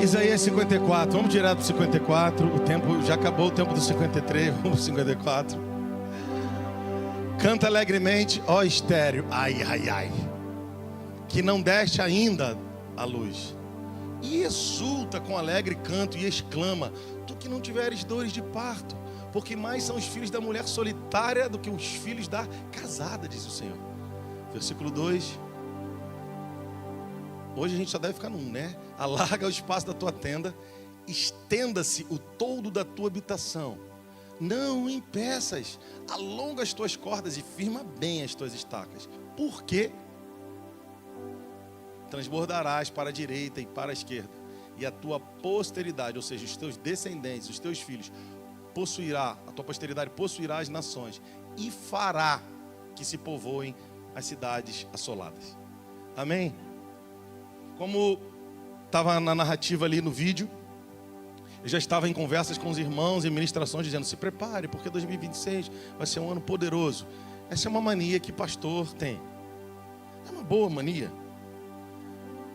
Isaías 54, vamos direto para o 54. O tempo já acabou, o tempo do 53, vamos para o 54. Canta alegremente, ó estéreo, ai, ai, ai, que não deste ainda a luz. E exulta com alegre canto e exclama, tu que não tiveres dores de parto, porque mais são os filhos da mulher solitária do que os filhos da casada, diz o Senhor. Versículo 2. Hoje a gente só deve ficar num, né? Alarga o espaço da tua tenda, estenda-se o toldo da tua habitação. Não impeças, alonga as tuas cordas e firma bem as tuas estacas. Porque transbordarás para a direita e para a esquerda, e a tua posteridade, ou seja, os teus descendentes, os teus filhos, a tua posteridade possuirá as nações, e fará que se povoem as cidades assoladas. Amém? Como estava na narrativa ali no vídeo, eu já estava em conversas com os irmãos e ministrações dizendo, se prepare, porque 2026 vai ser um ano poderoso. Essa é uma mania que pastor tem. É uma boa mania.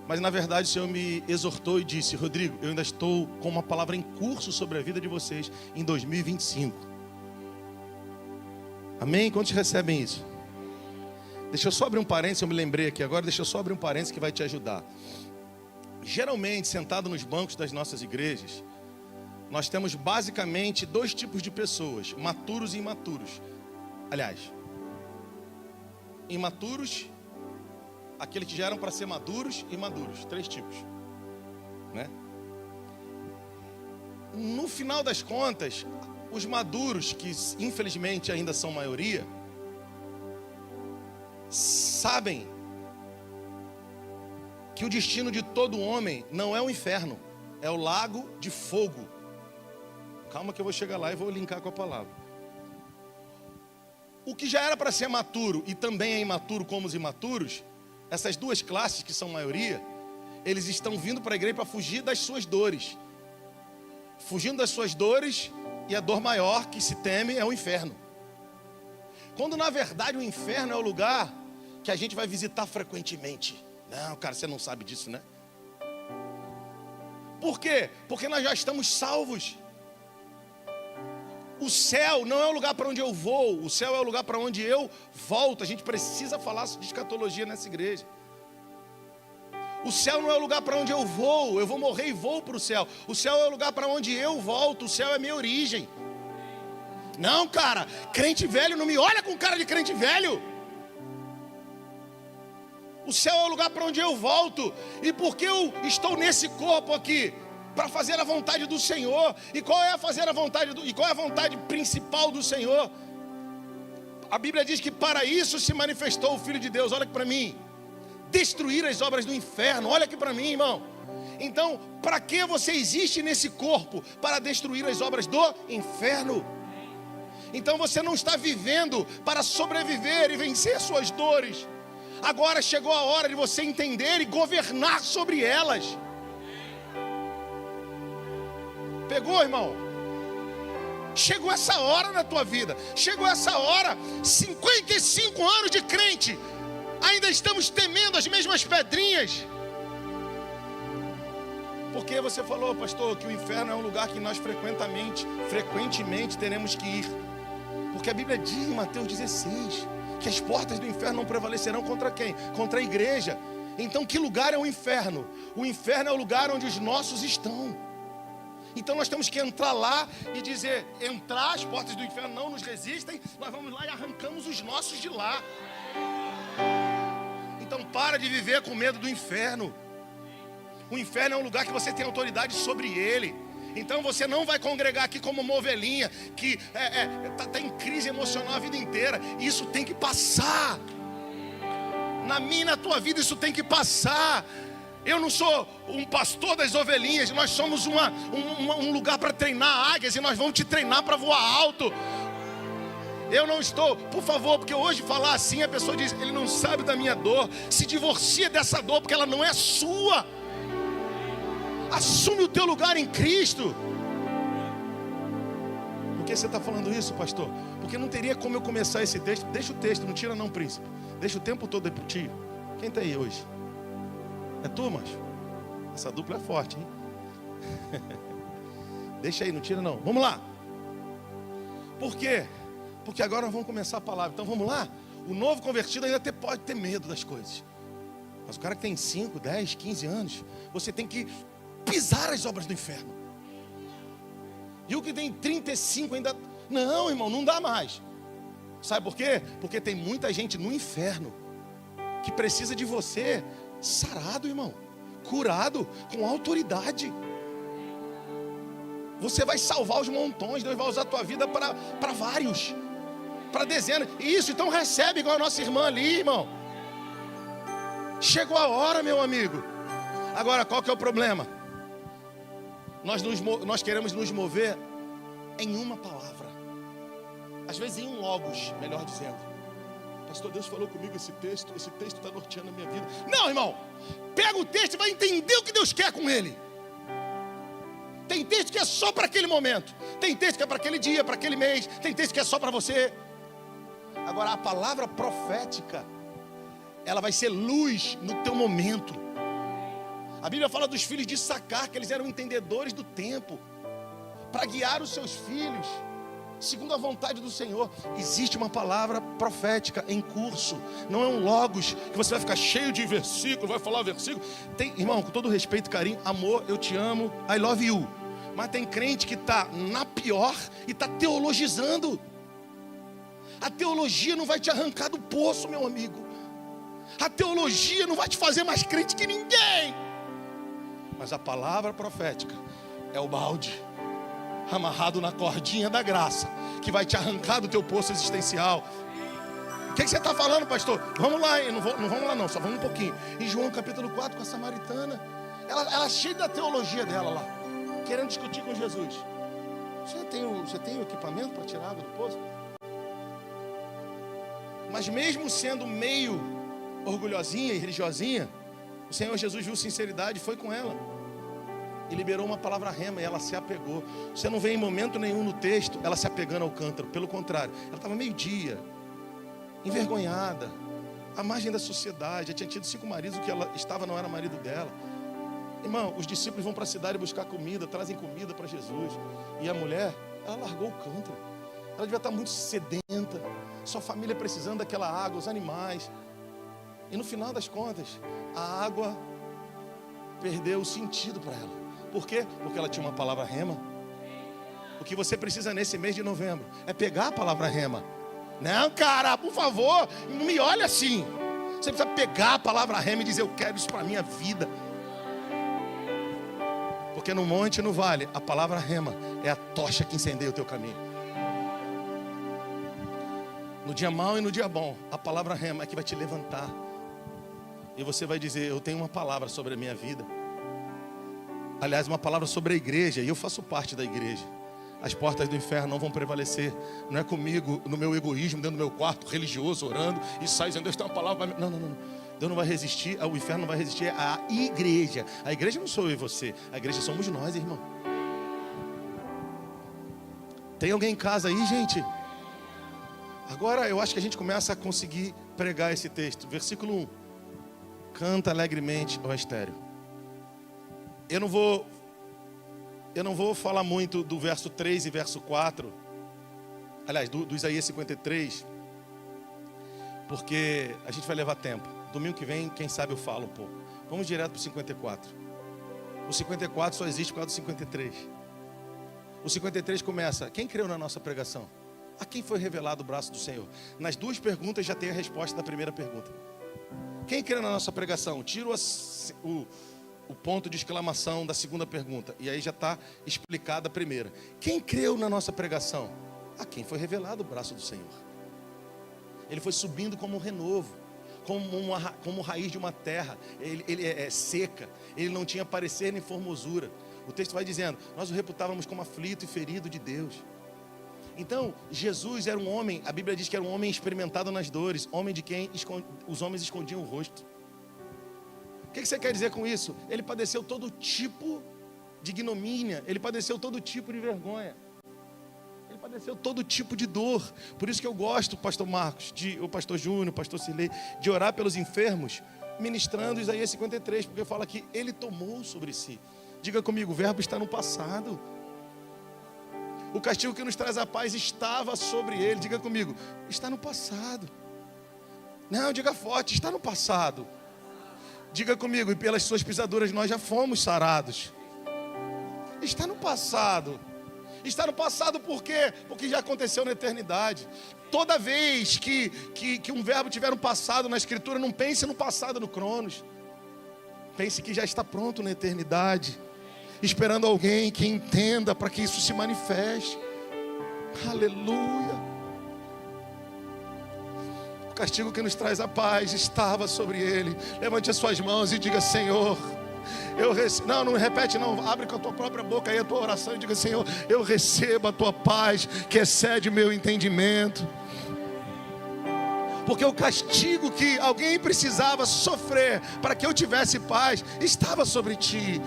Mas na verdade o Senhor me exortou e disse, Rodrigo, eu ainda estou com uma palavra em curso sobre a vida de vocês em 2025. Amém? Quantos recebem isso? Deixa eu só abrir um parênteses, eu me lembrei aqui agora, deixa eu só abrir um parênteses que vai te ajudar. Geralmente, sentado nos bancos das nossas igrejas, nós temos basicamente dois tipos de pessoas, maturos e imaturos. Aliás, imaturos, aqueles que já eram para ser maduros e maduros, três tipos, né? No final das contas, os maduros, que infelizmente ainda são maioria, sabem que o destino de todo homem não é o inferno, é o lago de fogo. Calma que eu vou chegar lá e vou linkar com a palavra. O que já era para ser maturo e também é imaturo como os imaturos, essas duas classes que são maioria, eles estão vindo para a igreja para fugir das suas dores. Fugindo das suas dores, e a dor maior que se teme é o inferno. Quando na verdade o inferno é o lugar que a gente vai visitar frequentemente. Não, cara, você não sabe disso, né? Por quê? Porque nós já estamos salvos. O céu não é o lugar para onde eu vou, o céu é o lugar para onde eu volto. A gente precisa falar de escatologia nessa igreja. O céu não é o lugar para onde eu vou morrer e vou para o céu. O céu é o lugar para onde eu volto, o céu é a minha origem. Não, cara, crente velho não me olha com cara de crente velho. O céu é o lugar para onde eu volto. E porque eu estou nesse corpo aqui? Para fazer a vontade do Senhor. E qual é a vontade principal do Senhor? A Bíblia diz que para isso se manifestou o Filho de Deus. Olha aqui para mim. Destruir as obras do inferno. Olha aqui para mim, irmão. Então, para que você existe nesse corpo? Para destruir as obras do inferno. Então você não está vivendo para sobreviver e vencer suas dores. Agora chegou a hora de você entender e governar sobre elas. Pegou, irmão? Chegou essa hora na tua vida. Chegou essa hora. 55 anos de crente. Ainda estamos temendo as mesmas pedrinhas. Porque você falou, pastor, que o inferno é um lugar que nós frequentemente teremos que ir. Porque a Bíblia diz em Mateus 16 que as portas do inferno não prevalecerão contra quem? Contra a igreja. Então que lugar é o inferno? O inferno é o lugar onde os nossos estão. Então nós temos que entrar lá e dizer, entrar, as portas do inferno não nos resistem, nós vamos lá e arrancamos os nossos de lá. Então para de viver com medo do inferno. O inferno é um lugar que você tem autoridade sobre ele. Então você não vai congregar aqui como uma ovelhinha que tá em crise emocional a vida inteira. Isso tem que passar. Na minha e na tua vida isso tem que passar. Eu não sou um pastor das ovelhinhas. Nós somos um lugar para treinar águias. E nós vamos te treinar para voar alto. Eu não estou, por favor, porque hoje falar assim a pessoa diz, ele não sabe da minha dor. Se divorcia dessa dor porque ela não é sua. Assume o teu lugar em Cristo. Por que você está falando isso, pastor? Porque não teria como eu começar esse texto. Deixa o texto, não tira não, príncipe. Deixa o tempo todo aí pro tio. Quem está aí hoje? É tu, macho? Essa dupla é forte, hein? Deixa aí, não tira não. Vamos lá. Por quê? Porque agora nós vamos começar a palavra. Então vamos lá. O novo convertido ainda pode ter medo das coisas. Mas o cara que tem 5, 10, 15 anos, você tem que pisar as obras do inferno. E o que tem 35 ainda... Não, irmão, não dá mais. Sabe por quê? Porque tem muita gente no inferno que precisa de você sarado, irmão. Curado, com autoridade. Você vai salvar os montões. Deus vai usar a tua vida para vários, para dezenas. Isso, então recebe igual a nossa irmã ali, irmão. Chegou a hora, meu amigo. Agora, qual que é o problema? Nós queremos nos mover em uma palavra. Às vezes em um logos, melhor dizendo. Pastor, Deus falou comigo esse texto está norteando a minha vida. Não, irmão. Pega o texto e vai entender o que Deus quer com ele. Tem texto que é só para aquele momento. Tem texto que é para aquele dia, para aquele mês. Tem texto que é só para você. Agora, a palavra profética, ela vai ser luz no teu momento. A Bíblia fala dos filhos de Issacar, que eles eram entendedores do tempo, para guiar os seus filhos segundo a vontade do Senhor. Existe uma palavra profética em curso. Não é um logos que você vai ficar cheio de versículo, vai falar versículo. Tem, irmão, com todo respeito, carinho, amor, eu te amo, I love you. Mas tem crente que está na pior e está teologizando. A teologia não vai te arrancar do poço, meu amigo. A teologia não vai te fazer mais crente que ninguém. Mas a palavra profética é o balde amarrado na cordinha da graça, que vai te arrancar do teu poço existencial. O que você está falando, pastor? Vamos lá, não vamos lá não, só vamos um pouquinho. Em João capítulo 4, com a samaritana, ela cheia da teologia dela lá, querendo discutir com Jesus. Você tem o equipamento para tirar água do poço? Mas mesmo sendo meio orgulhosinha e religiosinha, o Senhor Jesus viu sinceridade e foi com ela. E liberou uma palavra rema e ela se apegou. Você não vê em momento nenhum no texto ela se apegando ao cântaro. Pelo contrário, ela estava meio-dia, envergonhada, à margem da sociedade. Já tinha tido 5 maridos, o que ela estava não era marido dela. Irmão, os discípulos vão para a cidade buscar comida, trazem comida para Jesus. E a mulher, ela largou o cântaro. Ela devia estar muito sedenta, sua família precisando daquela água, os animais. E no final das contas, a água perdeu o sentido para ela. Por quê? Porque ela tinha uma palavra rema. O que você precisa nesse mês de novembro é pegar a palavra rema. Não, cara, por favor, não me olhe assim. Você precisa pegar a palavra rema e dizer: eu quero isso para a minha vida. Porque no monte e no vale, a palavra rema é a tocha que incendeia o teu caminho. No dia mau e no dia bom, a palavra rema é que vai te levantar. E você vai dizer: eu tenho uma palavra sobre a minha vida. Aliás, uma palavra sobre a igreja. E eu faço parte da igreja. As portas do inferno não vão prevalecer. Não é comigo, no meu egoísmo, dentro do meu quarto religioso, orando e sai dizendo: Deus tem uma palavra para mim. Não. Deus não vai resistir, o inferno não vai resistir à igreja. A igreja não sou eu e você. A igreja somos nós, irmão. Tem alguém em casa aí, gente? Agora eu acho que a gente começa a conseguir pregar esse texto. Versículo 1. Canta alegremente, ó estéreo. Eu não vou falar muito do verso 3 e verso 4. Aliás, do Isaías 53. Porque a gente vai levar tempo. Domingo que vem, quem sabe eu falo um pouco. Vamos direto para o 54. O 54 só existe por causa do 53. O 53 começa: quem creu na nossa pregação? A quem foi revelado o braço do Senhor? Nas 2 perguntas já tem a resposta da primeira pergunta. Quem creu na nossa pregação? Tira o ponto de exclamação da segunda pergunta. E aí já está explicada a primeira. Quem creu na nossa pregação? A quem foi revelado o braço do Senhor. Ele foi subindo como um renovo, como raiz de uma terra. Ele é seca. Ele não tinha parecer nem formosura. O texto vai dizendo: nós o reputávamos como aflito e ferido de Deus. Então, Jesus era um homem, a Bíblia diz que era um homem experimentado nas dores, homem de quem os homens escondiam o rosto. O que você quer dizer com isso? Ele padeceu todo tipo de ignomínia, ele padeceu todo tipo de vergonha, ele padeceu todo tipo de dor. Por isso que eu gosto, pastor Marcos, o pastor Júnior, o pastor Cirlei, de orar pelos enfermos, ministrando Isaías 53, porque fala que ele tomou sobre si Diga comigo, o verbo está no passado. O castigo que nos traz a paz estava sobre ele. Diga comigo, está no passado. Não, diga forte, está no passado. Diga comigo, e pelas suas pisaduras nós já fomos sarados. Está no passado. Está no passado por quê? Porque já aconteceu na eternidade. Toda vez que um verbo tiver um passado na Escritura, não pense no passado no Cronos. Pense que já está pronto na eternidade, esperando alguém que entenda para que isso se manifeste. Aleluia. O castigo que nos traz a paz estava sobre ele. Levante as suas mãos e diga: Senhor, eu recebo. Não repete não, abre com a tua própria boca aí a tua oração e diga: Senhor, eu recebo a tua paz que excede meu entendimento. Porque o castigo que alguém precisava sofrer para que eu tivesse paz estava sobre ti.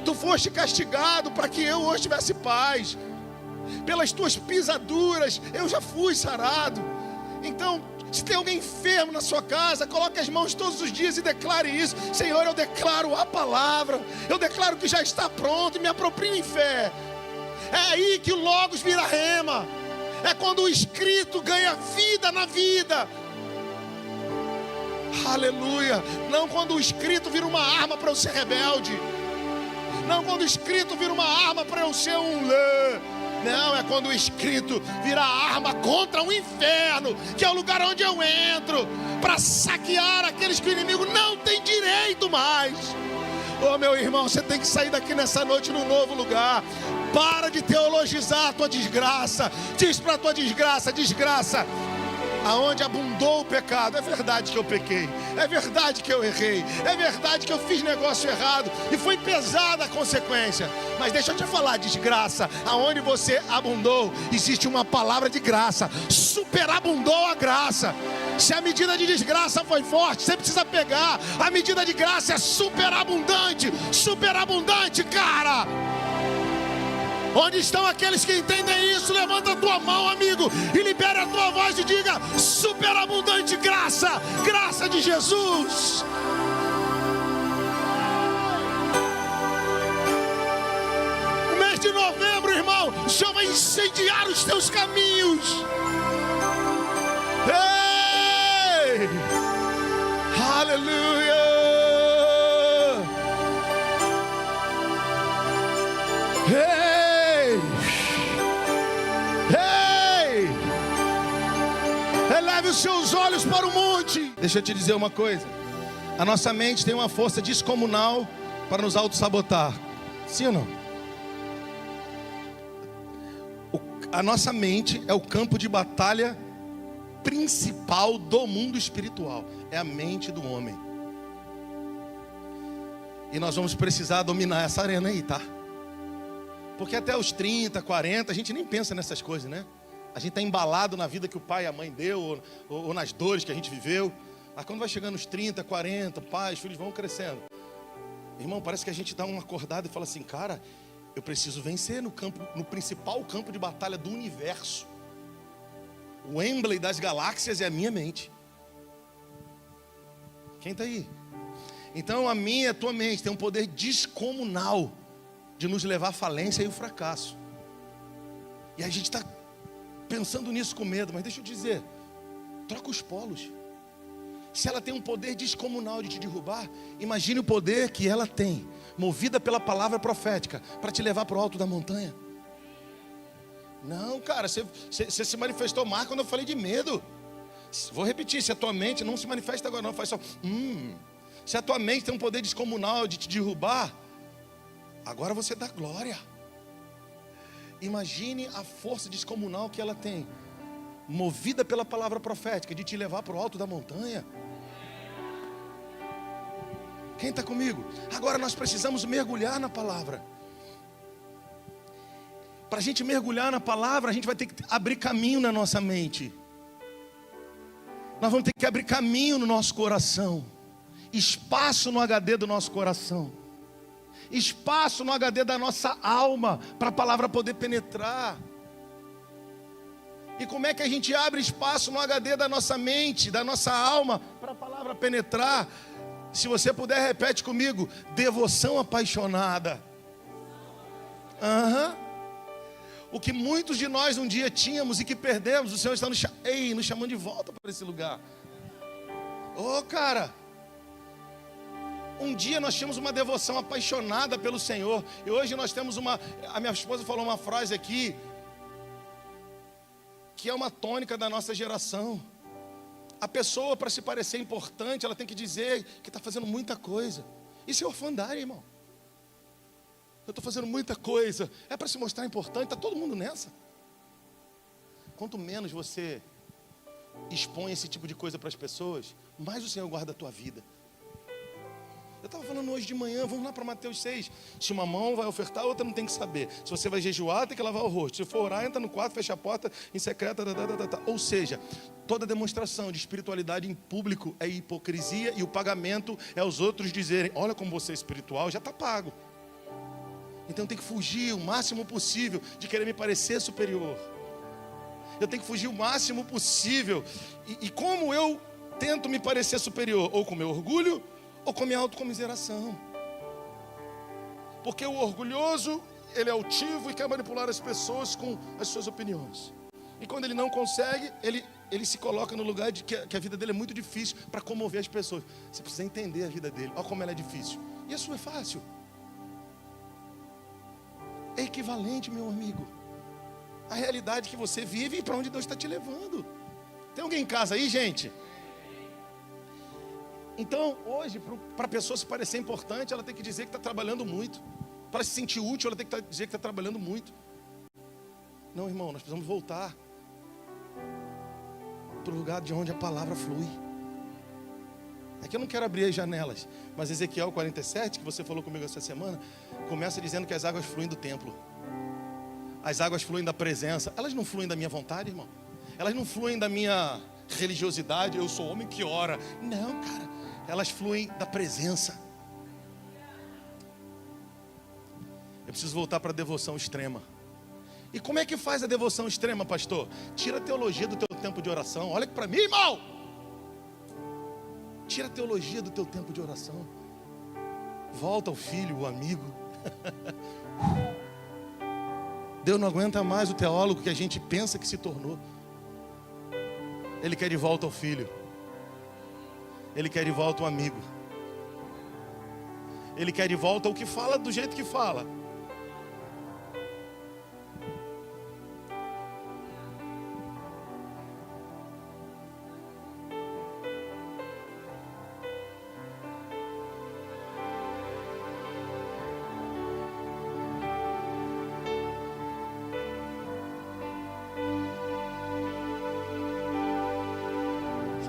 Tu foste castigado para que eu hoje tivesse paz. Pelas tuas pisaduras eu já fui sarado. Então, se tem alguém enfermo na sua casa, coloque as mãos todos os dias e declare isso: Senhor, eu declaro a palavra, eu declaro que já está pronto, e me aproprio em fé. É aí que o Logos vira rema. É quando o escrito ganha vida na vida. Aleluia. Não quando o escrito vira uma arma para eu ser rebelde. Não quando o escrito vira uma arma para eu ser um lã. Não, é quando o escrito vira arma contra o inferno, que é o lugar onde eu entro para saquear aqueles que o inimigo não tem direito mais. Oh, meu irmão, você tem que sair daqui nessa noite num novo lugar. Para de teologizar a tua desgraça. Diz para a tua desgraça: desgraça, aonde abundou o pecado, é verdade que eu pequei, é verdade que eu errei, é verdade que eu fiz negócio errado e foi pesada a consequência, mas deixa eu te falar, desgraça, aonde você abundou, existe uma palavra de graça, superabundou a graça. Se a medida de desgraça foi forte, você precisa pegar, a medida de graça é superabundante, cara. Onde estão aqueles que entendem isso? Levanta a tua mão, amigo, e libere a tua voz e diga: superabundante graça, graça de Jesus. No mês de novembro, irmão, o Senhor vai incendiar os teus caminhos. Ei! Aleluia! Ei! Eleve os seus olhos para o monte. Deixa eu te dizer uma coisa: a nossa mente tem uma força descomunal para nos auto-sabotar. Sim ou não? A nossa mente é o campo de batalha principal do mundo espiritual. É a mente do homem. E nós vamos precisar dominar essa arena aí, tá? Porque até os 30, 40, a gente nem pensa nessas coisas, né? A gente está embalado na vida que o pai e a mãe deu, ou nas dores que a gente viveu. Mas quando vai chegando nos 30, 40, os filhos vão crescendo. Irmão, parece que a gente dá uma acordada e fala assim: cara, eu preciso vencer no principal campo de batalha do universo. O Wembley das galáxias é a minha mente. Quem está aí? Então a minha e a tua mente tem um poder descomunal de nos levar à falência e ao fracasso. E a gente está pensando nisso com medo, mas deixa eu dizer, troca os polos. Se ela tem um poder descomunal de te derrubar, imagine o poder que ela tem, movida pela palavra profética, para te levar para o alto da montanha. Não, cara, você se manifestou mais quando eu falei de medo. Vou repetir: se a tua mente não se manifesta agora não, faz só Se a tua mente tem um poder descomunal de te derrubar, agora você dá glória. Imagine a força descomunal que ela tem, movida pela palavra profética, de te levar para o alto da montanha. Quem está comigo? Agora nós precisamos mergulhar na palavra. Para a gente mergulhar na palavra, a gente vai ter que abrir caminho na nossa mente. Nós vamos ter que abrir caminho no nosso coração, espaço no HD do nosso coração, espaço no HD da nossa alma, para a palavra poder penetrar. E como é que a gente abre espaço no HD da nossa mente, da nossa alma, para a palavra penetrar? Se você puder, repete comigo: devoção apaixonada. Aham. O que muitos de nós um dia tínhamos e que perdemos, o Senhor está nos chamando de volta para esse lugar. Cara, um dia nós tínhamos uma devoção apaixonada pelo Senhor, e hoje nós temos a minha esposa falou uma frase aqui, que é uma tônica da nossa geração. A pessoa, para se parecer importante, ela tem que dizer que está fazendo muita coisa. Isso é orfandade, irmão. Eu estou fazendo muita coisa. É para se mostrar importante. Está todo mundo nessa. Quanto menos você expõe esse tipo de coisa para as pessoas, mais o Senhor guarda a tua vida. Eu estava falando hoje de manhã, vamos lá para Mateus 6. Se uma mão vai ofertar, a outra não tem que saber. Se você vai jejuar, tem que lavar o rosto. Se for orar, entra no quarto, fecha a porta em secreto. Ou seja, toda demonstração de espiritualidade em público é hipocrisia, e o pagamento é os outros dizerem: olha como você é espiritual, já está pago. Então eu tenho que fugir o máximo possível de querer me parecer superior. Eu tenho que fugir o máximo possível. E como eu tento me parecer superior? Ou com meu orgulho, ou com minha autocomiseração. Porque o orgulhoso, ele é altivo e quer manipular as pessoas com as suas opiniões. E quando ele não consegue, ele se coloca no lugar de que a vida dele é muito difícil para comover as pessoas. Você precisa entender a vida dele. Olha como ela é difícil. E a sua é fácil. É equivalente, meu amigo, à realidade que você vive e para onde Deus está te levando. Tem alguém em casa aí, gente? Então, hoje, para a pessoa se parecer importante, ela tem que dizer que está trabalhando muito. Para se sentir útil, ela tem que dizer que está trabalhando muito. Não, irmão, nós precisamos voltar para o lugar de onde a palavra flui. É que eu não quero abrir as janelas, mas Ezequiel 47, que você falou comigo essa semana, começa dizendo que as águas fluem do templo. As águas fluem da presença. Elas não fluem da minha vontade, irmão. Elas não fluem da minha religiosidade. Eu sou homem que ora. Não, cara. Elas fluem da presença. Eu preciso voltar para a devoção extrema. E como é que faz a devoção extrema, pastor? Tira a teologia do teu tempo de oração. Olha aqui para mim, irmão. Tira a teologia do teu tempo de oração. Volta ao filho, o amigo. Deus não aguenta mais o teólogo que a gente pensa que se tornou. Ele quer de volta ao filho. Ele quer de volta o amigo. Ele quer de volta o que fala do jeito que fala.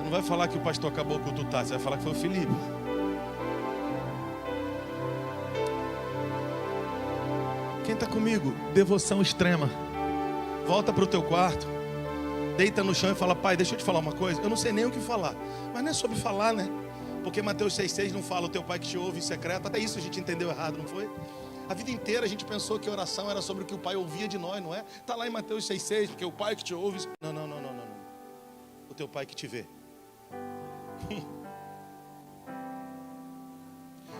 Não vai falar que o pastor acabou com o tutá, você vai falar que foi o Felipe. Quem está comigo? Devoção extrema. Volta para o teu quarto, deita no chão e fala: pai, deixa eu te falar uma coisa. Eu não sei nem o que falar, mas não é sobre falar, né? Porque Mateus 6,6 não fala o teu pai que te ouve em secreto. Até isso a gente entendeu errado, não foi? A vida inteira a gente pensou que oração era sobre o que o pai ouvia de nós, não é? Está lá em Mateus 6,6, porque o pai que te ouve... Não. O teu pai que te vê.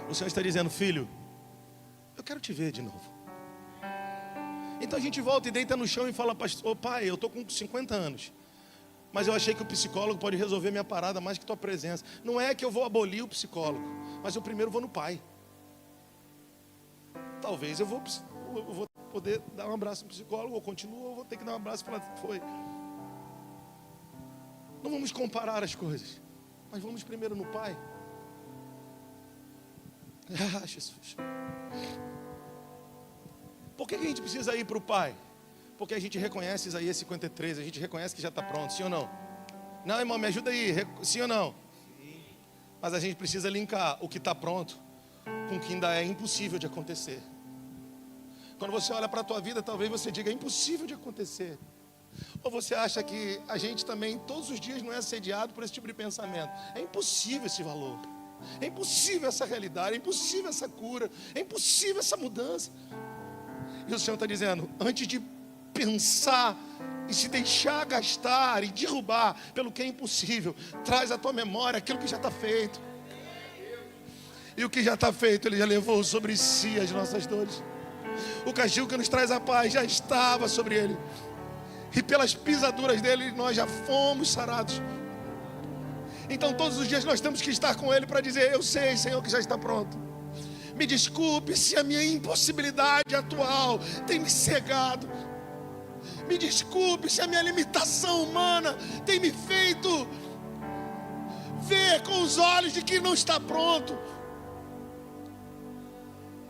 O Senhor está dizendo: filho, eu quero te ver de novo. Então a gente volta e deita no chão e fala: pastor, pai, eu estou com 50 anos, mas eu achei que o psicólogo pode resolver minha parada mais que tua presença. Não é que eu vou abolir o psicólogo, mas eu primeiro vou no pai. Talvez eu vou poder dar um abraço no psicólogo, ou continuo, ou vou ter que dar um abraço para foi. Não vamos comparar as coisas, mas vamos primeiro no pai. Ah, Jesus. Por que a gente precisa ir para o pai? Porque a gente reconhece Isaías 53, a gente reconhece que já está pronto, sim ou não? Não, irmão, me ajuda aí, sim ou não? Sim. Mas a gente precisa linkar o que está pronto com o que ainda é impossível de acontecer. Quando você olha para a tua vida, talvez você diga: é impossível de acontecer. Ou você acha que a gente também, todos os dias, não é assediado por esse tipo de pensamento? É impossível esse valor. É impossível essa realidade, é impossível essa cura, é impossível essa mudança. E o Senhor está dizendo: antes de pensar e se deixar gastar e derrubar pelo que é impossível, traz à tua memória aquilo que já está feito. E o que já está feito, Ele já levou sobre si as nossas dores. O castigo que nos traz a paz já estava sobre ele. E pelas pisaduras dele nós já fomos sarados. Então todos os dias nós temos que estar com ele para dizer: eu sei, Senhor, que já está pronto. Me desculpe se a minha impossibilidade atual tem me cegado. Me desculpe se a minha limitação humana tem me feito ver com os olhos de que não está pronto.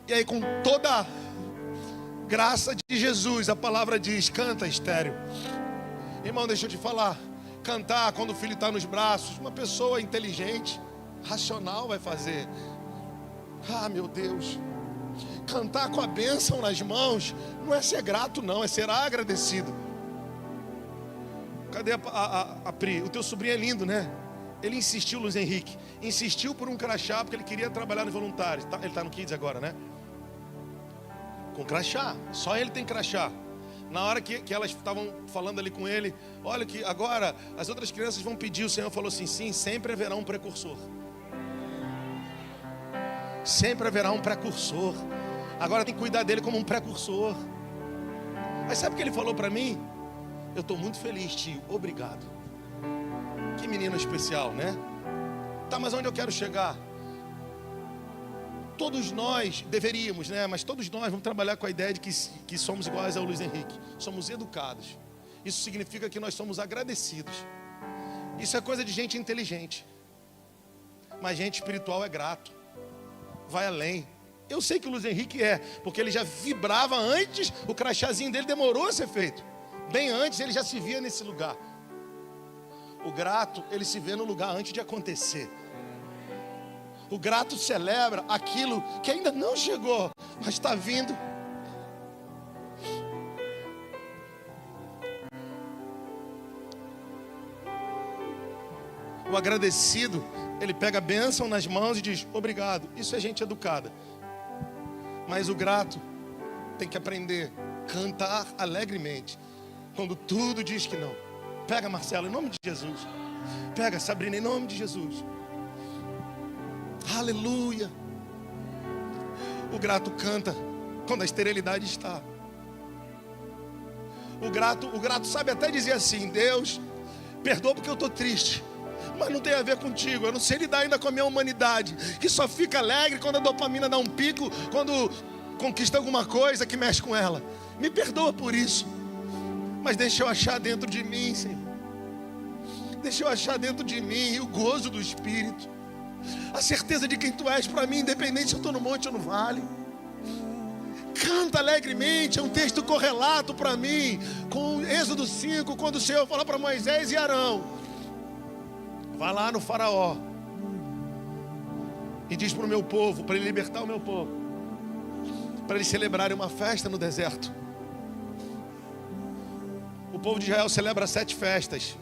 E aí, com toda a graça de Jesus, a palavra diz: canta, estéril. Irmão, deixa eu te falar. Cantar quando o filho está nos braços, uma pessoa inteligente, racional vai fazer. Ah, meu Deus. Cantar com a bênção nas mãos não é ser grato, não, é ser agradecido. Cadê a Pri? O teu sobrinho é lindo, né? Ele insistiu, Luiz Henrique, insistiu por um crachá, porque ele queria trabalhar no voluntário. Ele está no Kids agora, né? Com crachá, só ele tem crachá. Na hora que elas estavam falando ali com ele: olha que agora as outras crianças vão pedir. O Senhor falou assim: sim, sempre haverá um precursor. Sempre haverá um precursor. Agora tem que cuidar dele como um precursor. Mas sabe o que ele falou para mim? Eu estou muito feliz, tio, obrigado. Que menino especial, né? Tá, mas onde eu quero chegar? Todos nós deveríamos, né? Mas todos nós vamos trabalhar com a ideia de que somos iguais ao Luiz Henrique. Somos educados. Isso significa que nós somos agradecidos. Isso é coisa de gente inteligente. Mas gente espiritual é grato. Vai além. Eu sei que o Luiz Henrique é, porque ele já vibrava antes. O crachazinho dele demorou a ser feito. Bem antes ele já se via nesse lugar. O grato, ele se vê no lugar antes de acontecer. O grato celebra aquilo que ainda não chegou, mas está vindo. O agradecido, ele pega a bênção nas mãos e diz: obrigado. Isso é gente educada. Mas o grato tem que aprender a cantar alegremente quando tudo diz que não. Pega, Marcelo, em nome de Jesus. Pega, Sabrina, em nome de Jesus. Aleluia. O grato canta quando a esterilidade está. O grato sabe até dizer assim: Deus, perdoa porque eu estou triste, mas não tem a ver contigo. Eu não sei lidar ainda com a minha humanidade, que só fica alegre quando a dopamina dá um pico, quando conquista alguma coisa que mexe com ela. Me perdoa por isso, mas deixa eu achar dentro de mim, Senhor. Deixa eu achar dentro de mim o gozo do Espírito, a certeza de quem Tu és para mim, independente se eu estou no monte ou no vale. Canta alegremente. É um texto correlato para mim com Êxodo 5, quando o Senhor fala para Moisés e Arão: vai lá no faraó e diz para o meu povo, para ele libertar o meu povo, para eles celebrarem uma festa no deserto. O povo de Israel celebra 7 festas,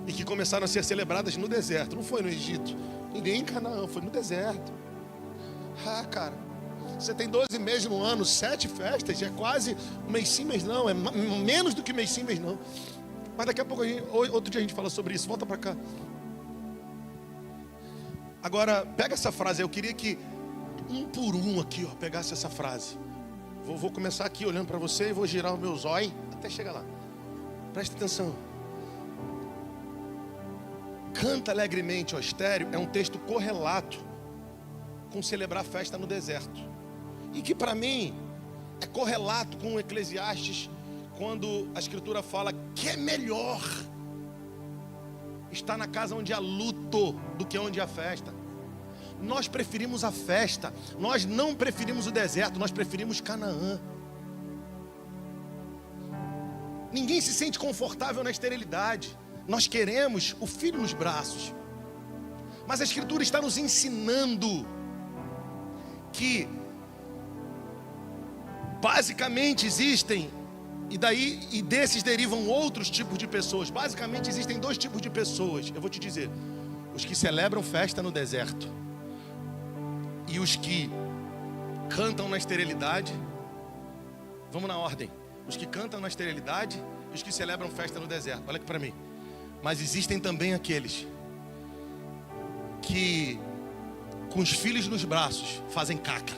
e que começaram a ser celebradas no deserto. Não foi no Egito, nem em Canaã, foi no deserto. Ah, cara, você tem 12 meses no ano, 7 festas, é quase um mês sim, mês não. É menos do que mês sim, mês não. Mas daqui a pouco, outro dia a gente fala sobre isso. Volta para cá. Agora, pega essa frase. Eu queria que um por um aqui, ó, pegasse essa frase. Vou começar aqui olhando para você e vou girar o meu zóio até chegar lá. Presta atenção. Canta alegremente, ó estéreo, é um texto correlato com celebrar a festa no deserto. E que para mim é correlato com o Eclesiastes, quando a Escritura fala que é melhor estar na casa onde há luto do que onde há festa. Nós preferimos a festa, nós não preferimos o deserto, nós preferimos Canaã. Ninguém se sente confortável na esterilidade. Nós queremos o filho nos braços. Mas a Escritura está nos ensinando que basicamente existem, e desses derivam outros tipos de pessoas. Basicamente existem 2 tipos de pessoas. Eu vou te dizer: os que celebram festa no deserto e os que cantam na esterilidade. Vamos na ordem: os que cantam na esterilidade e os que celebram festa no deserto. Olha aqui para mim. Mas existem também aqueles que, com os filhos nos braços, fazem caca.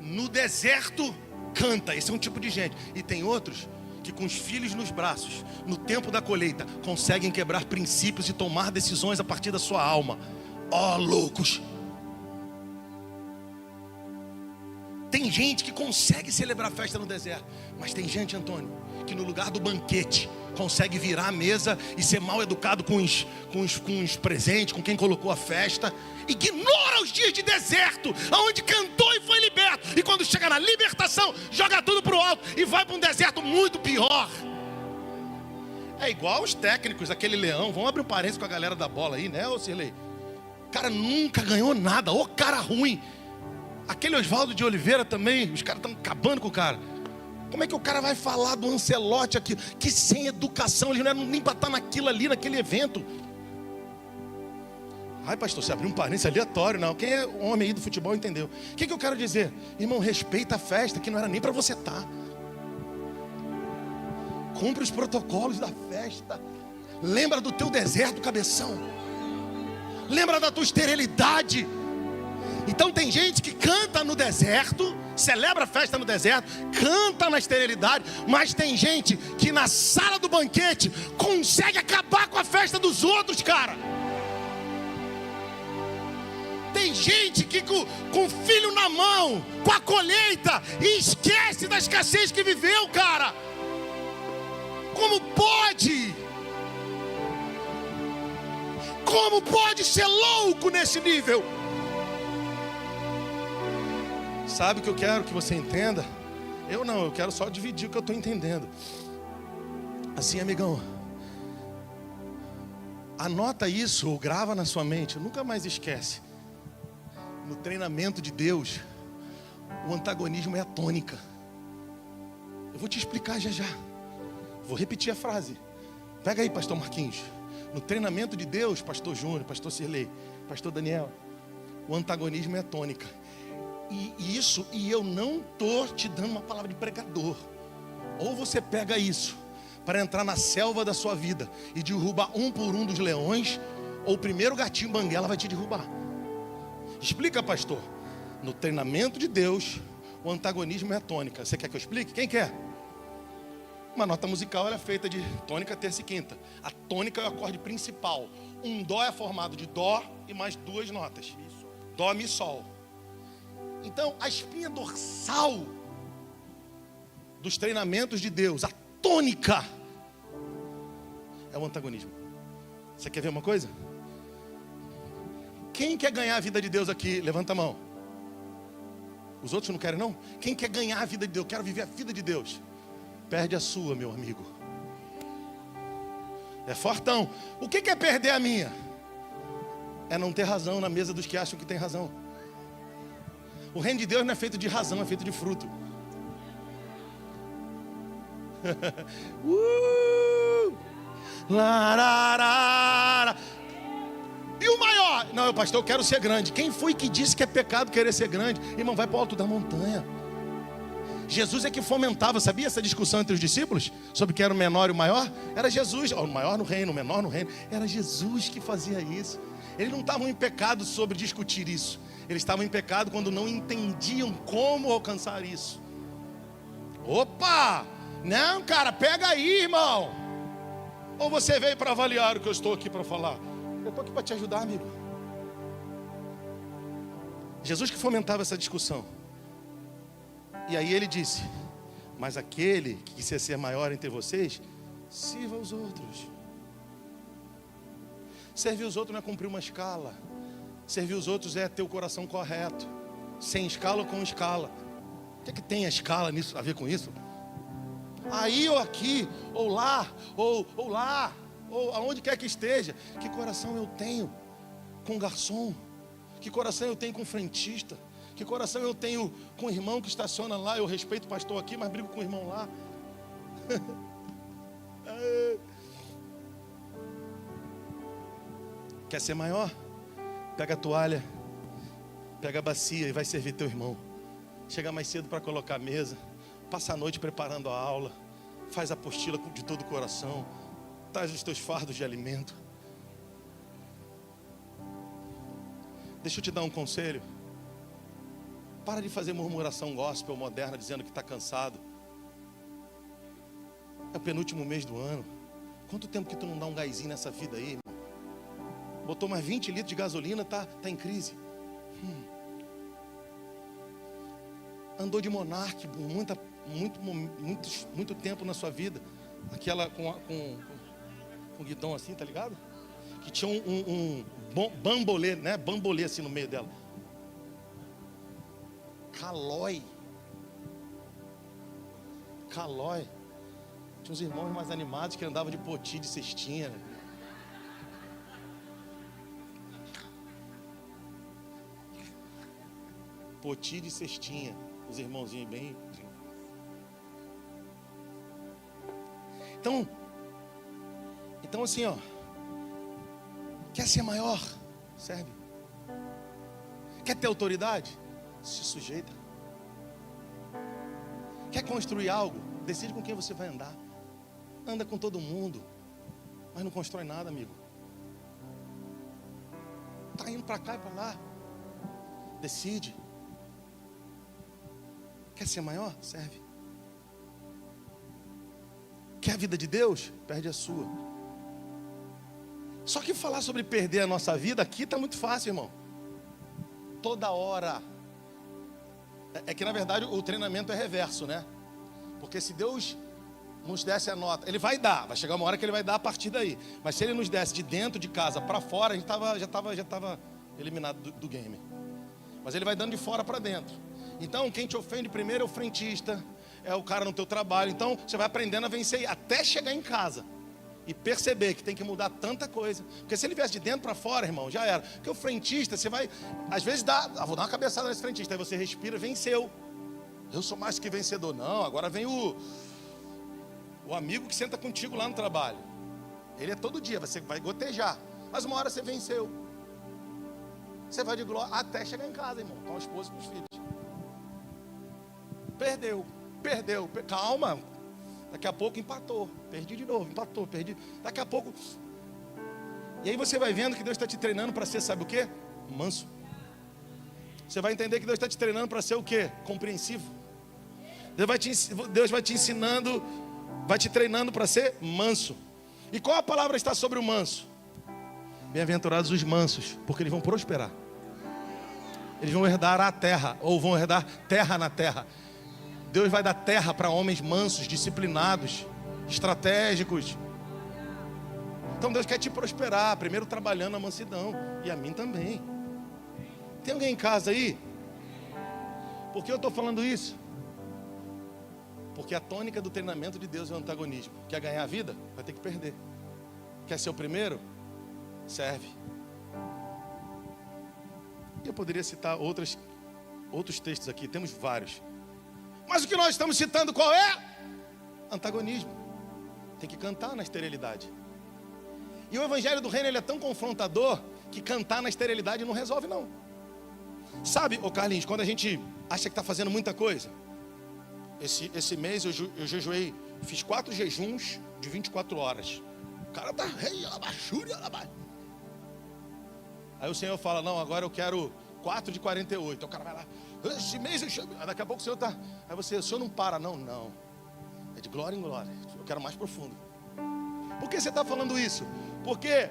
no deserto canta. Esse é um tipo de gente. E tem outros que com os filhos nos braços, no tempo da colheita, conseguem quebrar princípios e tomar decisões a partir da sua alma. Ó, loucos! Tem gente que consegue celebrar festa no deserto, mas tem gente, Antônio, que no lugar do banquete consegue virar a mesa e ser mal educado com os presentes, com quem colocou a festa. Ignora os dias de deserto, onde cantou e foi liberto. E quando chega na libertação, joga tudo para o alto e vai para um deserto muito pior. É igual os técnicos, aquele Leão. Vamos abrir um parênteses com a galera da bola aí, né, ô Cirlei? O cara nunca ganhou nada, ô cara ruim. Aquele Oswaldo de Oliveira também, os caras estão acabando com o cara. Como é que o cara vai falar do Ancelotti aqui? Que sem educação, eles não eram nem para estar naquilo ali, naquele evento. Ai, pastor, você abriu um parênteses aleatório, não. Quem é homem aí do futebol entendeu. O que eu quero dizer? Irmão, respeita a festa, que não era nem para você estar. Cumpre os protocolos da festa. Lembra do teu deserto, cabeção. Lembra da tua esterilidade. Então tem gente que canta no deserto, celebra a festa no deserto, canta na esterilidade, mas tem gente que na sala do banquete consegue acabar com a festa dos outros, cara. Tem gente que com o filho na mão, com a colheita, e esquece da escassez que viveu, cara. Como pode? Como pode ser louco nesse nível? Sabe o que eu quero que você entenda? Eu quero só dividir o que eu estou entendendo. Assim, amigão, anota isso ou grava na sua mente, nunca mais esquece. No treinamento de Deus, o antagonismo é a tônica. Eu vou te explicar já já. Vou repetir a frase. Pega aí, pastor Marquinhos. No treinamento de Deus, pastor Júnior, pastor Cirlei, pastor Daniel, o antagonismo é a tônica. E eu não estou te dando uma palavra de pregador. Ou você pega isso para entrar na selva da sua vida e derrubar um por um dos leões, ou o primeiro gatinho banguela vai te derrubar. Explica, pastor. No treinamento de Deus, o antagonismo é a tônica. Você quer que eu explique? Quem quer? Uma nota musical ela é feita de tônica, terça e quinta. A tônica é o acorde principal. Um dó é formado de dó e mais duas notas. Dó, mi, sol. Então, a espinha dorsal dos treinamentos de Deus, a tônica, é o antagonismo. Você quer ver uma coisa? Quem quer ganhar a vida de Deus aqui? Levanta a mão. Os outros não querem, não? Quem quer ganhar a vida de Deus? Eu quero viver a vida de Deus. Perde a sua, meu amigo. É fortão. O que é perder a minha? É não ter razão na mesa dos que acham que tem razão. O reino de Deus não é feito de razão, é feito de fruto. E o maior? Não, pastor, eu quero ser grande. Quem foi que disse que é pecado querer ser grande? Irmão, vai para o alto da montanha. Jesus é que fomentava, sabia essa discussão entre os discípulos? Sobre quem era o menor e o maior? Era Jesus, o maior no reino, o menor no reino. Era Jesus que fazia isso. Eles não estavam em pecado sobre discutir isso. Eles estavam em pecado quando não entendiam como alcançar isso. Opa! Não, cara, pega aí, irmão. Ou você veio para avaliar o que eu estou aqui para falar? Eu estou aqui para te ajudar, amigo. Jesus que fomentava essa discussão. E aí ele disse: mas aquele que quiser ser maior entre vocês, sirva os outros. Servir os outros não é cumprir uma escala. Servir os outros é ter o coração correto. Sem escala ou com escala. O que é que tem a escala nisso, a ver com isso? Aí ou aqui, ou lá, ou lá, ou aonde quer que esteja. Que coração eu tenho com o garçom? Que coração eu tenho com o frentista? Que coração eu tenho com o irmão que estaciona lá? Eu respeito o pastor aqui, mas brigo com o irmão lá. Quer ser maior? Pega a toalha, pega a bacia e vai servir teu irmão. Chega mais cedo para colocar a mesa. Passa a noite preparando a aula. Faz a apostila de todo o coração. Traz os teus fardos de alimento. Deixa eu te dar um conselho. Para de fazer murmuração gospel moderna dizendo que está cansado. É o penúltimo mês do ano. Quanto tempo que tu não dá um gásinho nessa vida aí, irmão? Botou mais 20 litros de gasolina, tá em crise. Andou de Monark muito tempo na sua vida. Aquela com guidão assim, tá ligado? Que tinha um bambolê, né? Bambolê assim no meio dela. Calói. Tinha uns irmãos mais animados que andavam de poti, de cestinha. Poti de cestinha. Os irmãozinhos bem... Então assim, ó. Quer ser maior? Serve. Quer ter autoridade? Se sujeita. Quer construir algo? Decide com quem você vai andar. Anda com todo mundo, mas não constrói nada, amigo. Tá indo para cá e para lá. Decide. Quer ser maior? Serve. Quer a vida de Deus? Perde a sua. Só que falar sobre perder a nossa vida aqui está muito fácil, irmão. Toda hora. É que na verdade o treinamento é reverso, né? Porque se Deus nos desse a nota, Ele vai dar, vai chegar uma hora que Ele vai dar a partir daí. Mas se Ele nos desse de dentro de casa para fora, a gente já estava eliminado do game. Mas Ele vai dando de fora para dentro. Então quem te ofende primeiro é o frentista, é o cara no teu trabalho. Então você vai aprendendo a vencer até chegar em casa e perceber que tem que mudar tanta coisa. Porque se ele viesse de dentro para fora, irmão, já era. Porque o frentista, você vai, às vezes vou dar uma cabeçada nesse frentista. Aí você respira, venceu. Eu sou mais que vencedor. Não, agora vem o amigo que senta contigo lá no trabalho. Ele é todo dia, você vai gotejar. Mas uma hora você venceu. Você vai de glória até chegar em casa, irmão, com a esposa e com os filhos. Perdeu. Calma. Daqui a pouco empatou. Perdi de novo, empatou, perdi. Daqui a pouco. E aí você vai vendo que Deus está te treinando para ser, sabe o quê? Manso. Você vai entender que Deus está te treinando para ser o quê? Compreensivo. Deus vai te ensinando, vai te treinando para ser manso. E qual a palavra está sobre o manso? Bem-aventurados os mansos, porque eles vão prosperar. Eles vão herdar a terra, ou vão herdar terra na terra. Deus vai dar terra para homens mansos, disciplinados, estratégicos. Então Deus quer te prosperar, primeiro trabalhando a mansidão, e a mim também. Tem alguém em casa aí? Por que eu estou falando isso? Porque a tônica do treinamento de Deus é o antagonismo. Quer ganhar a vida? Vai ter que perder. Quer ser o primeiro? Serve. Eu poderia citar outros textos aqui, temos vários. Mas o que nós estamos citando qual é? Antagonismo. Tem que cantar na esterilidade. E o evangelho do reino ele é tão confrontador que cantar na esterilidade não resolve não. Sabe, ô Carlinhos, quando a gente acha que está fazendo muita coisa. Esse mês eu jejuei, fiz 4 jejuns de 24 horas. O cara tá rei, aí o Senhor fala, não, agora eu quero 4 de 48. O cara vai lá, esse mês eu chamo. Daqui a pouco o Senhor tá. Aí o Senhor não para, não. É de glória em glória. Eu quero mais profundo. Por que você está falando isso? Porque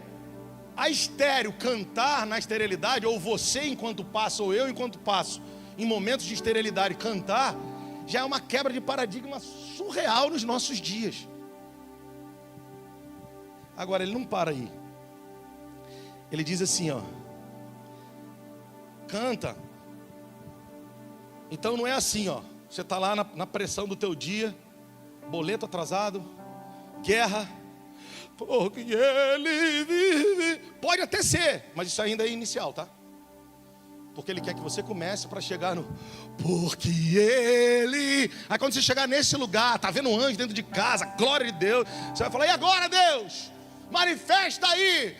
a estéril, cantar na esterilidade, ou você enquanto passa, ou eu enquanto passo, em momentos de esterilidade, cantar, já é uma quebra de paradigma surreal nos nossos dias. Agora, ele não para aí. Ele diz assim, ó. Canta. Então não é assim, ó. Você está lá na pressão do teu dia, boleto atrasado, guerra. Porque ele vive. Pode até ser, mas isso ainda é inicial, tá? Porque ele quer que você comece para chegar no porque ele. Aí quando você chegar nesse lugar, tá vendo um anjo dentro de casa, glória de Deus, você vai falar, e agora, Deus? Manifesta aí,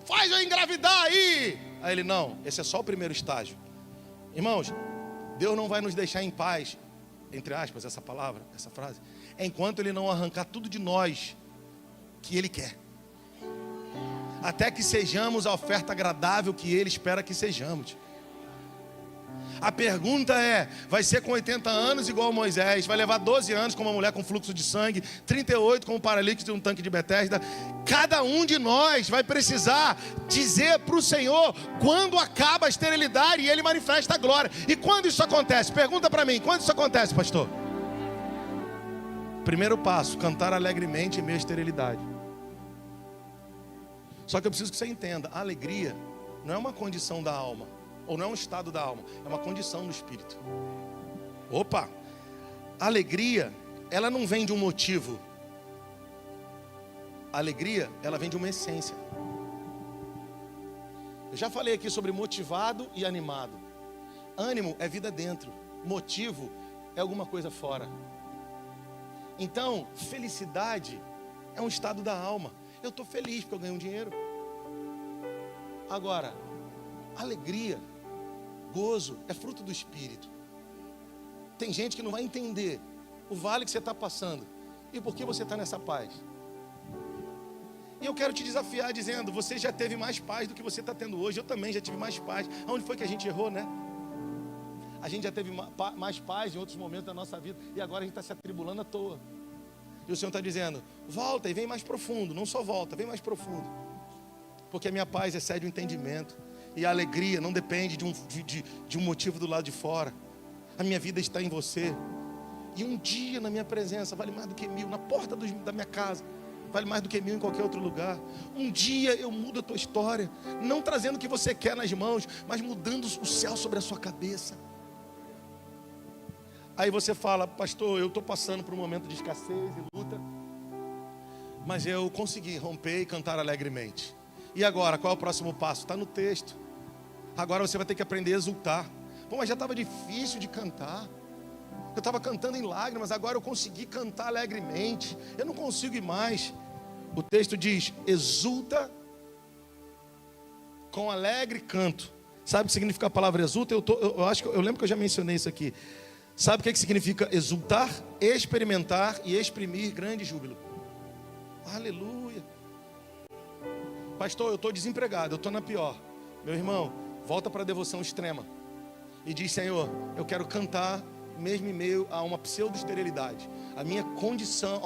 faz eu engravidar aí. Aí ele, não, esse é só o primeiro estágio. Irmãos, Deus não vai nos deixar em paz, entre aspas, essa palavra, essa frase, enquanto Ele não arrancar tudo de nós que Ele quer. Até que sejamos a oferta agradável que Ele espera que sejamos. A pergunta é, vai ser com 80 anos igual Moisés, vai levar 12 anos como uma mulher com fluxo de sangue, 38 como um paralítico de um tanque de Betesda. Cada um de nós vai precisar dizer para o Senhor quando acaba a esterilidade e Ele manifesta a glória. E quando isso acontece? Pergunta para mim, quando isso acontece, pastor? Primeiro passo, cantar alegremente em meio à esterilidade. Só que eu preciso que você entenda, a alegria não é uma condição da alma, ou não é um estado da alma, é uma condição do espírito. Opa! A alegria, ela não vem de um motivo. A alegria, ela vem de uma essência. Eu já falei aqui sobre motivado e animado. Ânimo é vida dentro, motivo é alguma coisa fora. Então, felicidade é um estado da alma. Eu estou feliz porque eu ganhei um dinheiro. Agora, alegria, gozo, é fruto do Espírito. Tem gente que não vai entender o vale que você está passando e por que você está nessa paz. E eu quero te desafiar dizendo, você já teve mais paz do que você está tendo hoje. Eu também já tive mais paz. Aonde foi que a gente errou, né? A gente já teve mais paz em outros momentos da nossa vida e agora a gente está se atribulando à toa. E o Senhor está dizendo, volta e vem mais profundo. Não só volta, vem mais profundo. Porque a minha paz excede o entendimento. E a alegria não depende de um motivo do lado de fora. A minha vida está em você. E um dia na minha presença vale mais do que 1000. Na porta da minha casa vale mais do que 1000 em qualquer outro lugar. Um dia eu mudo a tua história. Não trazendo o que você quer nas mãos, mas mudando o céu sobre a sua cabeça. Aí você fala, pastor, eu estou passando por um momento de escassez e luta, mas eu consegui romper e cantar alegremente. E agora, qual é o próximo passo? Está no texto. Agora você vai ter que aprender a exultar. Pô, mas já estava difícil de cantar. Eu estava cantando em lágrimas, agora eu consegui cantar alegremente. Eu não consigo ir mais. O texto diz, exulta com alegre canto. Sabe o que significa a palavra exulta? Eu lembro que eu já mencionei isso aqui. Sabe o que significa exultar? Experimentar e exprimir grande júbilo. Aleluia. Pastor, eu estou desempregado, eu estou na pior. Meu irmão, volta para a devoção extrema. E diz, Senhor, eu quero cantar mesmo em meio a uma pseudo-esterilidade. A minha condição,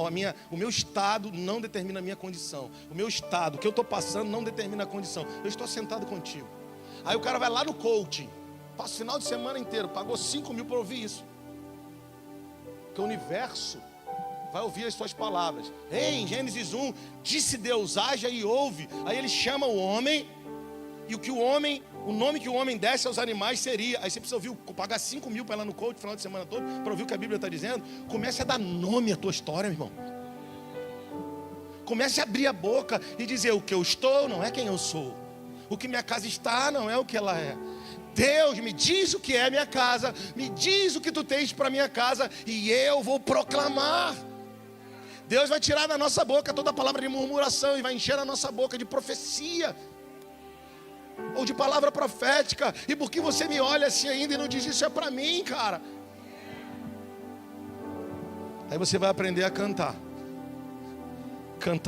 o meu estado não determina a minha condição. O meu estado, o que eu estou passando não determina a condição. Eu estou sentado contigo. Aí o cara vai lá no coaching, passa o final de semana inteiro, pagou 5.000 para ouvir isso. Porque o universo vai ouvir as suas palavras. Em Gênesis 1, disse Deus, haja e ouve. Aí ele chama o homem, e o nome que o homem desse aos animais seria. Aí você precisa ouvir, pagar 5.000 para ir lá no coach, final de semana todo, para ouvir o que a Bíblia está dizendo. Comece a dar nome à tua história, meu irmão. Comece a abrir a boca e dizer, o que eu estou não é quem eu sou. O que minha casa está não é o que ela é. Deus, me diz o que é minha casa, me diz o que tu tens para minha casa, e eu vou proclamar. Deus vai tirar da nossa boca toda palavra de murmuração e vai encher a nossa boca de profecia ou de palavra profética. E por que você me olha assim ainda e não diz isso é para mim, cara? Aí você vai aprender a cantar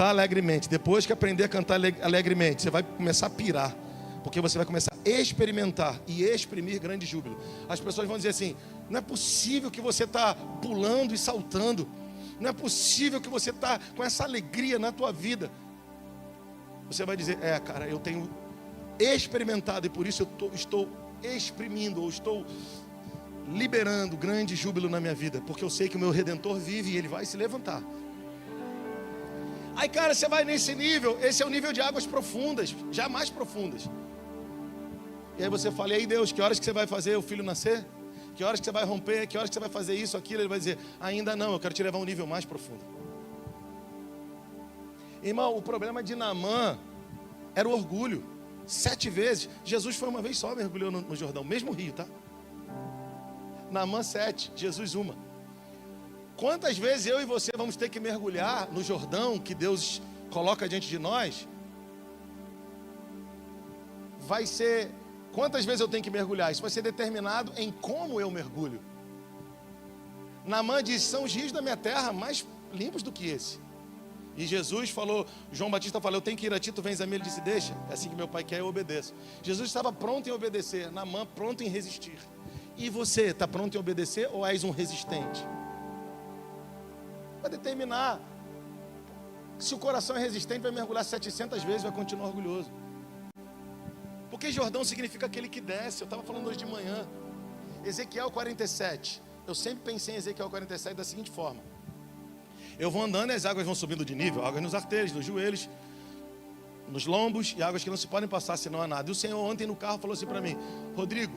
alegremente. Depois que aprender a cantar alegremente, você vai começar a pirar, porque você vai começar a experimentar e exprimir grande júbilo. As pessoas vão dizer assim, não é possível que você está pulando e saltando, não é possível que você está com essa alegria na tua vida. Você vai dizer, cara, eu tenho experimentado e por isso eu estou exprimindo, ou estou liberando grande júbilo na minha vida, porque eu sei que o meu Redentor vive e Ele vai se levantar. Aí, cara, você vai nesse nível, esse é o nível de águas profundas, já mais profundas. E aí você fala, e aí Deus, que horas que você vai fazer o filho nascer? Que horas que você vai romper? Que horas que você vai fazer isso, aquilo? Ele vai dizer, ainda não, eu quero te levar a um nível mais profundo. Irmão, o problema de Naamã era o orgulho. 7 vezes, Jesus foi uma vez só, mergulhou no Jordão, mesmo rio, tá? Naamã 7, Jesus 1. Quantas vezes eu e você vamos ter que mergulhar no Jordão que Deus coloca diante de nós? Vai ser, quantas vezes eu tenho que mergulhar? Isso vai ser determinado em como eu mergulho. Naamã diz, são os rios da minha terra mais limpos do que esse. E Jesus falou, João Batista falou, eu tenho que ir a ti, tu vens a mim. Ele disse, deixa, é assim que meu pai quer, eu obedeço. Jesus estava pronto em obedecer, Naamã pronto em resistir. E você, está pronto em obedecer ou és um resistente? Vai determinar. Se o coração é resistente, vai mergulhar 700 vezes, vai continuar orgulhoso. Porque Jordão significa aquele que desce. Eu estava falando hoje de manhã. Ezequiel 47. Eu sempre pensei em Ezequiel 47 da seguinte forma: eu vou andando e as águas vão subindo de nível, águas nos artérios, nos joelhos, nos lombos, e águas que não se podem passar senão há nada. E o Senhor ontem no carro falou assim para mim: Rodrigo,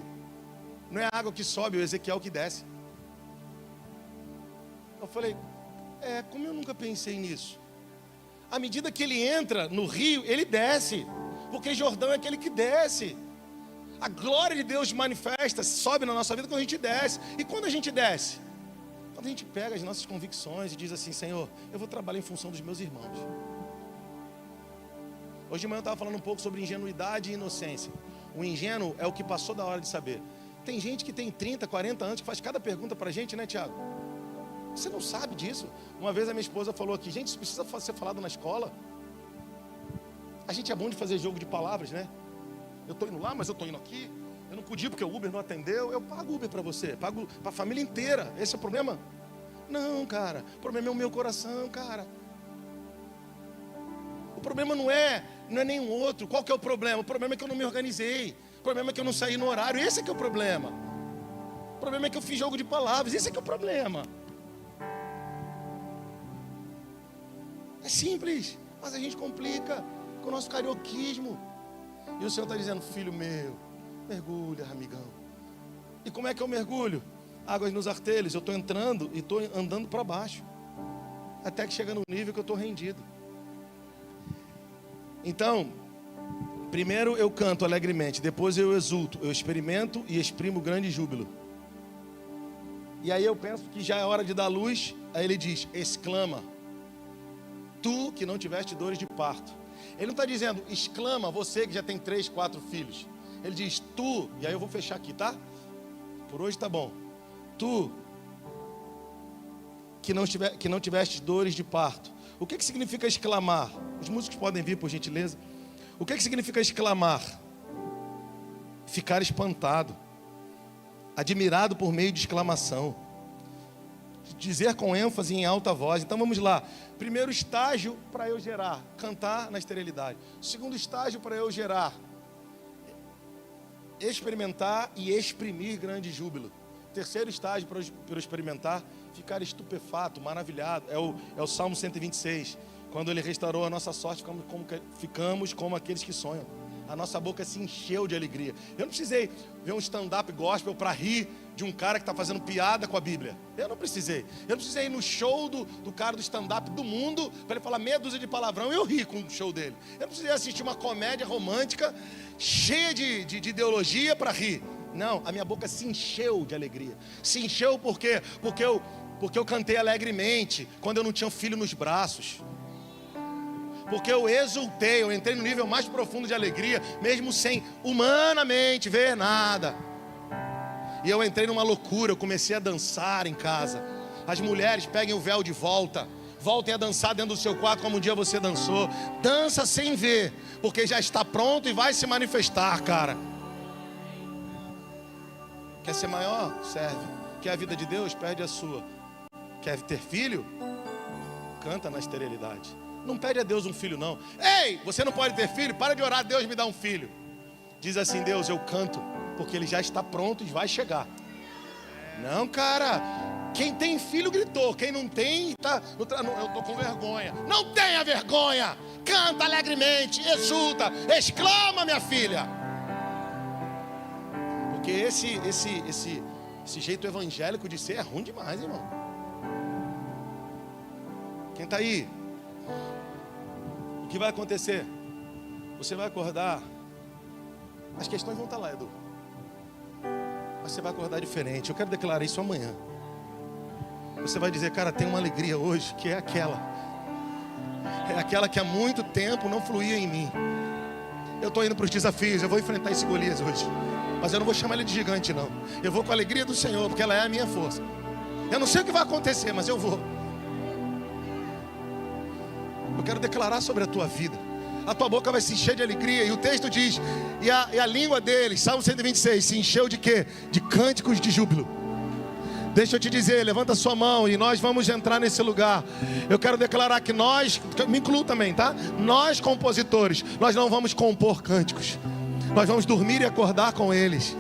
não é a água que sobe, é o Ezequiel que desce. Eu falei, como eu nunca pensei nisso? À medida que ele entra no rio, ele desce, porque Jordão é aquele que desce. A glória de Deus manifesta, sobe na nossa vida quando a gente desce. E quando a gente desce? Quando a gente pega as nossas convicções e diz assim: Senhor, eu vou trabalhar em função dos meus irmãos. Hoje de manhã eu estava falando um pouco sobre ingenuidade e inocência. O ingênuo é o que passou da hora de saber. Tem gente que tem 30, 40 anos que faz cada pergunta para a gente, né, Tiago? Você não sabe disso. Uma vez a minha esposa falou aqui: gente, isso precisa ser falado na escola. A gente é bom de fazer jogo de palavras, né? Eu estou indo lá, mas eu estou indo aqui. Eu não podia porque o Uber não atendeu. Eu pago Uber para você, pago para a família inteira. Esse é o problema? Não, cara. O problema é o meu coração, cara. O problema não é nenhum outro. Qual que é o problema? O problema é que eu não me organizei. O problema é que eu não saí no horário. Esse é que é o problema. O problema é que eu fiz jogo de palavras. Esse é que é o problema. É simples, mas a gente complica com o nosso carioquismo. E o Senhor está dizendo: filho meu, mergulha, amigão. E como é que eu mergulho? Águas nos artelhos. Eu estou entrando e estou andando para baixo, até que chega no nível que eu estou rendido. Então, primeiro eu canto alegremente, depois eu exulto, eu experimento e exprimo grande júbilo. E aí eu penso que já é hora de dar luz. Aí ele diz: exclama, tu que não tiveste dores de parto. Ele não está dizendo exclama você que já tem 3, 4 filhos. Ele diz tu, e aí eu vou fechar aqui, tá? Por hoje tá bom. Tu que não tiveste dores de parto. O que significa exclamar? Os músicos podem vir, por gentileza. O que significa exclamar? Ficar espantado, admirado por meio de exclamação, dizer com ênfase em alta voz. Então vamos lá. Primeiro estágio para eu gerar, cantar na esterilidade. Segundo estágio para eu gerar, experimentar e exprimir grande júbilo. Terceiro estágio para eu experimentar, ficar estupefato, maravilhado. É o Salmo 126. Quando ele restaurou a nossa sorte, ficamos como aqueles que sonham. A nossa boca se encheu de alegria. Eu não precisei ver um stand-up gospel para rir de um cara que está fazendo piada com a Bíblia. Eu não precisei. Eu não precisei ir no show do cara do stand-up do mundo para ele falar meia dúzia de palavrão e eu ri com o show dele. Eu não precisei assistir uma comédia romântica cheia de ideologia para rir. Não, a minha boca se encheu de alegria. Se encheu por quê? Porque eu cantei alegremente quando eu não tinha um filho nos braços. Porque eu exultei, eu entrei no nível mais profundo de alegria, mesmo sem humanamente ver nada. E eu entrei numa loucura, eu comecei a dançar em casa. As mulheres peguem o véu de volta, voltem a dançar dentro do seu quarto como um dia você dançou. Dança sem ver, porque já está pronto e vai se manifestar, cara. Quer ser maior? Serve. Quer a vida de Deus? Perde a sua. Quer ter filho? Canta na esterilidade. Não pede a Deus um filho, não. Ei, você não pode ter filho? Para de orar, Deus me dá um filho. Diz assim: Deus, eu canto, porque ele já está pronto e vai chegar. Não, cara. Quem tem filho gritou. Quem não tem, tá. Eu estou com vergonha. Não tenha vergonha. Canta alegremente, exulta, exclama, minha filha. Porque esse jeito evangélico de ser é ruim demais, irmão. Quem está aí? O que vai acontecer? Você vai acordar. As questões vão estar lá, Edu. Mas você vai acordar diferente. Eu quero declarar isso amanhã. Você vai dizer: cara, tem uma alegria hoje que é aquela. É aquela que há muito tempo não fluía em mim. Eu estou indo para os desafios. Eu vou enfrentar esse Golias hoje. Mas eu não vou chamar ele de gigante, não. Eu vou com a alegria do Senhor, porque ela é a minha força. Eu não sei o que vai acontecer, mas eu vou. Eu quero declarar sobre a tua vida. a tua boca vai se encher de alegria. E o texto diz, e a língua deles, Salmo 126, se encheu de quê? De cânticos de júbilo. Deixa eu te dizer, levanta a sua mão e nós vamos entrar nesse lugar. Eu quero declarar que nós, me incluo também, tá? Nós compositores, nós não vamos compor cânticos. Nós vamos dormir e acordar com eles.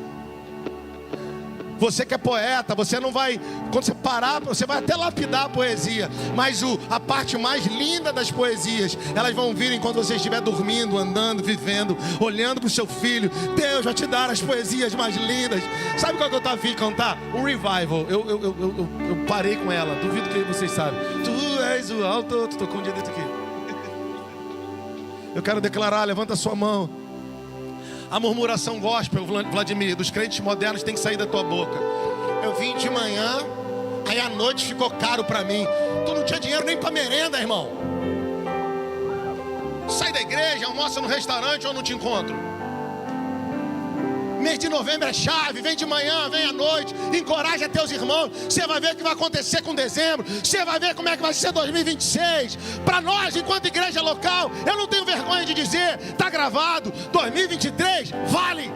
Você que é poeta, você não vai, quando você parar, você vai até lapidar a poesia, mas a parte mais linda das poesias, elas vão vir enquanto você estiver dormindo, andando, vivendo, olhando para o seu filho. Deus vai te dar as poesias mais lindas. Sabe qual que eu estava a fim de cantar? Um revival. Eu parei com ela, duvido que vocês sabem. Tu és o alto, tu tocou um dia dentro aqui. Eu quero declarar, levanta a sua mão. A murmuração gospel, Vladimir, dos crentes modernos tem que sair da tua boca. Eu vim de manhã, aí à noite ficou caro para mim. Tu não tinha dinheiro nem para merenda, irmão. Sai da igreja, almoça no restaurante ou não te encontro. Mês de novembro é chave, vem de manhã, vem à noite, encoraja teus irmãos. Você vai ver o que vai acontecer com dezembro. Você vai ver como é que vai ser 2026. Para nós, enquanto igreja local, eu não tenho vergonha de dizer, está gravado, 2023 vale.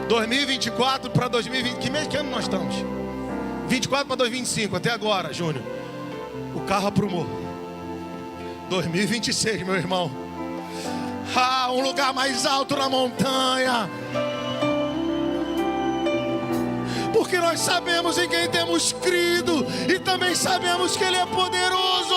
2024 para 2020, que ano nós estamos? 24 para 2025, até agora, Júnior. O carro aprumou. 2026, meu irmão. Um lugar mais alto na montanha. Porque nós sabemos em quem temos crido e também sabemos que Ele é poderoso.